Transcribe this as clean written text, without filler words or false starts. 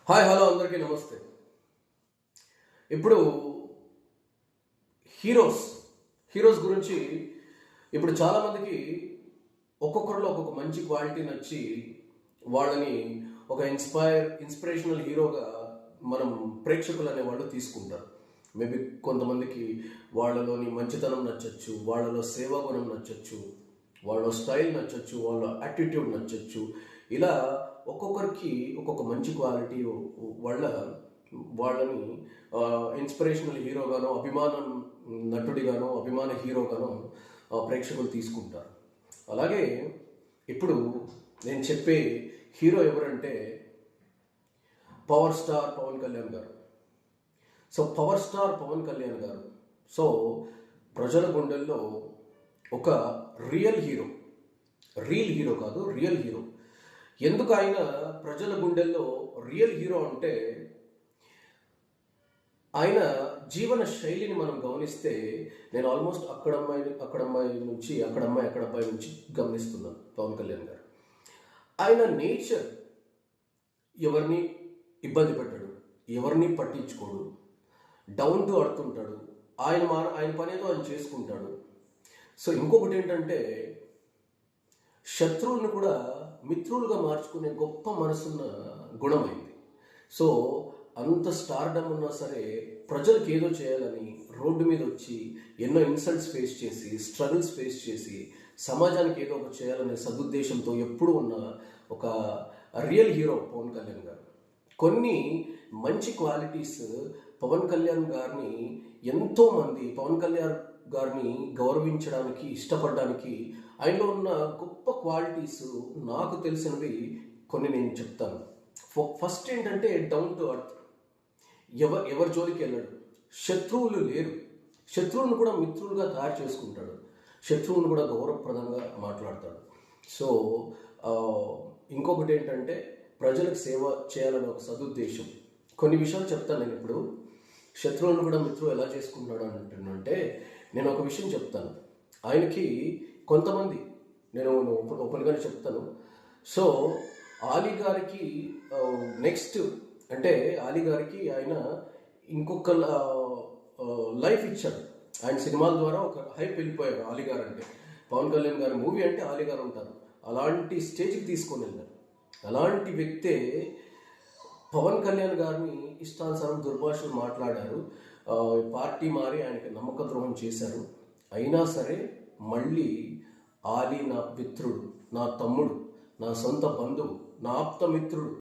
Hi hello అందరికీ నమస్తే. ఇప్పుడు హీరోస్ గురించి ఇప్పుడు చాలామందికి ఒక్కొక్కరిలో ఒక్కొక్క మంచి క్వాలిటీ నచ్చి వాళ్ళని ఒక ఇన్స్పిరేషనల్ హీరోగా మనం ప్రేక్షకులు అనేవాళ్ళు తీసుకుంటారు. మేబీ కొంతమందికి వాళ్ళలోని మంచితనం నచ్చచ్చు, వాళ్ళలో సేవాగుణం నచ్చచ్చు, వాళ్ళ స్టైల్ నచ్చచ్చు, వాళ్ళ యాటిట్యూడ్ నచ్చచ్చు. ఇలా ఒక్కొక్కరికి ఒక్కొక్క మంచి క్వాలిటీ వాళ్ళని ఇన్స్పిరేషనల్ హీరోగానో, అభిమానం నటుడిగానో, అభిమాన హీరోగానో ప్రేక్షకులు తీసుకుంటారు. అలాగే ఇప్పుడు నేను చెప్పే హీరో ఎవరంటే పవర్ స్టార్ పవన్ కళ్యాణ్ గారు. పవర్ స్టార్ పవన్ కళ్యాణ్ గారు ప్రజల గుండెల్లో ఒక రియల్ హీరో కాదు, రియల్ హీరో. ఎందుకు ఆయన ప్రజల గుండెల్లో రియల్ హీరో అంటే ఆయన జీవన శైలిని మనం గమనిస్తే, నేను ఆల్మోస్ట్ అక్కడ అమ్మాయి నుంచి గమనిస్తున్నాను పవన్ కళ్యాణ్ గారు. ఆయన నేచర్ ఎవరిని ఇబ్బంది పెట్టడు, ఎవరిని పట్టించుకోడు, డౌన్ టు అర్త్ ఉంటాడు. ఆయన పనేదో ఆయన చేసుకుంటాడు. ఇంకొకటి ఏంటంటే శత్రువులను కూడా మిత్రులుగా మార్చుకునే గొప్ప మనసున్న గుణమైంది. అంత స్టార్డమ్ ఉన్నా సరే ప్రజలకు ఏదో చేయాలని రోడ్డు మీద వచ్చి ఎన్నో ఇన్సల్ట్స్ ఫేస్ చేసి, స్ట్రగుల్స్ ఫేస్ చేసి, సమాజానికి ఏదో ఒకటి చేయాలనే సదుద్దేశంతో ఎప్పుడు ఉన్న ఒక రియల్ హీరో పవన్ కళ్యాణ్ గారు. కొన్ని మంచి క్వాలిటీస్ పవన్ కళ్యాణ్ గారిని ఎంతోమంది పవన్ కళ్యాణ్ గారిని గౌరవించడానికి, ఇష్టపడడానికి ఆయనలో ఉన్న గొప్ప క్వాలిటీస్ నాకు తెలిసినవి కొన్ని నేను చెప్తాను. ఫస్ట్ ఏంటంటే డౌన్ టు అర్త్. ఎవరి జోలికి వెళ్ళాడు, శత్రువులు లేరు, శత్రువులను కూడా మిత్రులుగా తయారు చేసుకుంటాడు, శత్రువును కూడా గౌరవప్రదంగా మాట్లాడతాడు. ఇంకొకటి ఏంటంటే ప్రజలకు సేవ చేయాలనే ఒక సదుద్దేశం. కొన్ని విషయాలు చెప్తాను నేను ఇప్పుడు. శత్రువులను కూడా మిత్రులు ఎలా చేసుకుంటాడు అంటుంటే నేను ఒక విషయం చెప్తాను. ఆయనకి కొంతమంది, నేను ఓపెన్గానే చెప్తాను. ఆలీ గారికి నెక్స్ట్ అంటే ఆలీ గారికి ఆయన ఇంకొక లైఫ్ ఇచ్చాడు. ఆయన సినిమాల ద్వారా ఒక హైప్ వెళ్ళిపోయారు. ఆలీ గారు అంటే పవన్ కళ్యాణ్ గారి మూవీ అంటే ఆలీ గారు ఉంటారు. అలాంటి స్టేజ్కి తీసుకొని వెళ్ళారు. అలాంటి వ్యక్తే పవన్ కళ్యాణ్ గారిని ఇష్టానుసారం దుర్భాషలు మాట్లాడారు, పార్టీ మారి ఆయనకి నమ్మక ద్రోహం చేశారు. అయినా సరే మళ్ళీ ఆలీ నా మిత్రుడు, నా తమ్ముడు, నా సొంత బంధువు, నా ఆప్త మిత్రుడు,